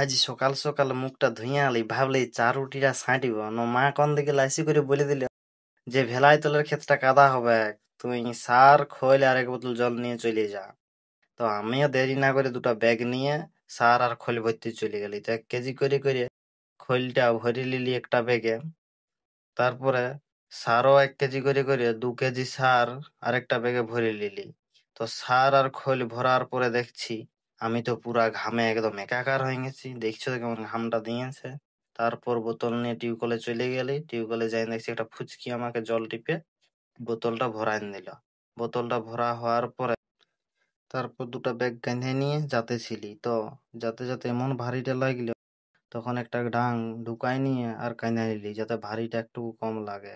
আজ সকাল সকাল মুখটা ধুইয়া আলি ভাবলি চা রুটিটা ছাঁটিব মা কোন দিকে লাইসি করে বলে দিল যে ভেলাই তলের ক্ষেতটা কাদা হবে, তুই সার খৈল আর এক বোতল জল নিয়ে চলে যা। তো আমিও দেরি না করে দুটো ব্যাগ নিয়ে সার আর খৈল ভর্তি চলে গেলি। তো 1 কেজি করে করে খৈলটা ভরে লিলি একটা ব্যাগে। তারপরে সারও 1 কেজি করে করে 2 কেজি সার আরেকটা ব্যাগে ভরে লিলি। তো সার আর খৈল ভরার পরে দেখছি আমি তো পুরা ঘামে একদম একাকার হয়ে গেছি। দেখছো তো কেমন ঘামটা দিয়েছে। তারপর বোতল নিয়ে টিউবকলে চলে গেলি। টিউবকলে যাই দেখছি একটা ফুচকি আমাকে জল টিপে বোতলটা ভরাই দিল। বোতলটা ভরা হওয়ার পরে তারপর দুটো ব্যাগ কাঁধে নিয়ে যাতেছিলি। তো যাতে যাতে এমন ভারীটা লাগলো, তখন একটা ডাং ঢুকাই নিয়ে আর কাঁধে নিলি যাতে ভারীটা একটু কম লাগে।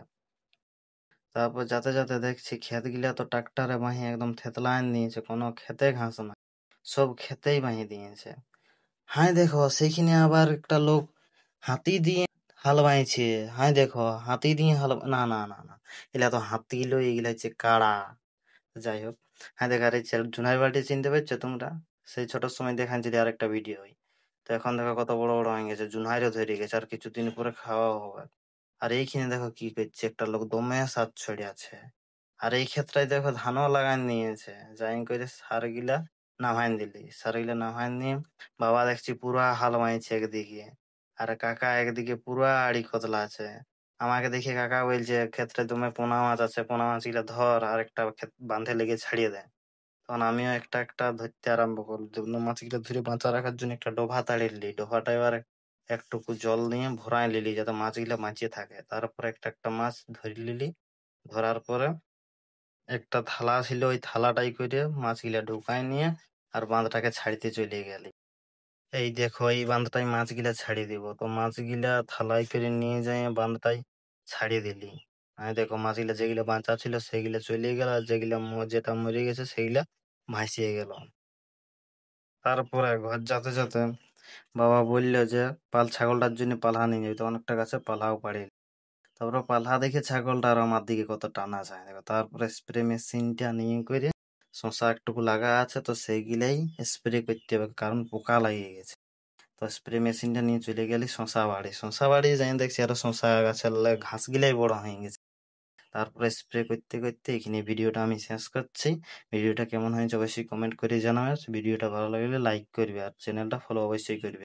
তারপর যাতে যাতে দেখছি ক্ষেত গিলা তো ট্রাক্টরে বাহি একদম থেতলাইন দিয়েছে, কোনো খেতে ঘাস না, সব খেতেই বাহি দিয়েছে। হাই দেখো সেইখানে আবার একটা লোক হাতি দিয়ে হাল বাইছে। হাই দেখো হাতি দিয়ে হাল, না না না না, এগুলা তো হাতি লই, এগুলা হচ্ছে কাড়া। যাই হোক, হ্যাঁ দেখা রে জুনাই বাড়ি চিনতে পারছো তোমরা? সেই ছোট সময় দেখাচ্ছি আর একটা ভিডিও। তো এখন দেখো কত বড় বড় হয়ে গেছে, জুনাইরও ধরে গেছে, আর কিছুদিন পরে খাওয়াও হবে। আর এইখানে দেখো কি করছে, একটা লোক দমে সাত ছড়ে আছে। আর এই ক্ষেত্রে দেখো ধানও লাগান নিয়েছে। যাই করে সার গিলা নামাইন দিলি, সার গিলা নামাইন নিয়ে বাবা দেখছি পুরা হাল মাইছে একদিকে, আর কাকা একদিকে পুরা আড়ি কতলা আছে। আমাকে দেখে কাকা বলছে ক্ষেত্রে তুমি পোনা মাছ আছে, পোনা মাছ গুলা ধর আর একটা বাঁধে লেগে ছাড়িয়ে দেয়। তখন আমিও একটা একটা ধরতে আরম্ভ করলি, মাছগুলো ধরে বাঁচা রাখার জন্য একটা ডোভা তাড়িয়ে ডোভাটা এবার একটুকু জল নিয়ে ভরাই লিলি যাতে মাছগুলা বাঁচিয়ে থাকে। তারপরে একটা একটা মাছ ধরে লিলি। ধরার পরে একটা থালা ছিল, ওই থালাটাই করে মাছগুলা ঢুকাই নিয়ে আর বাঁধটাকে ছাড়িতে চলে গেলি। এই দেখো এই বাঁধটাই মাছগুলা ছাড়িয়ে দিব। তো মাছগুলা থালায় করে নিয়ে যাই বাঁধটাই ছাড়িয়ে দিলি। আর দেখো মাছগুলা যেগুলা বাঁচা ছিল সেগুলা চলে গেল, আর যেগুলা যেটা মরে গেছে সেগুলা ভাসিয়ে গেল। তারপরে ঘর যেতে যেতে বাবা বললো যে ছাগলটার জন্য পালহা নিয়ে যাবি। তো অনেকটা গাছে পালহাও পাড়ি। তারপরে পালহা দেখে ছাগলটা আর আমার দিকে কত টানা যায় দেখো। তারপরে স্প্রে মেশিনটা নিয়ে করে শশা একটুকু লাগা আছে, তো সেইগুলাই স্প্রে করতে হবে কারণ পোকা লাগিয়ে গেছে। তো স্প্রে মেশিনটা নিয়ে চলে গেলি শশা বাড়ি যাই দেখছি আরো শশা গাছের ঘাস গিলাই বড় হয়ে গেছে। তারপরে স্প্রে করতে করতে এখানে ভিডিওটা আমি শেষ করছি। ভিডিওটা কেমন হয়েছে অবশ্যই কমেন্ট করে জানাবে। ভিডিওটা ভালো লাগলে লাইক করবে আর চ্যানেলটা ফলো অবশ্যই করবে।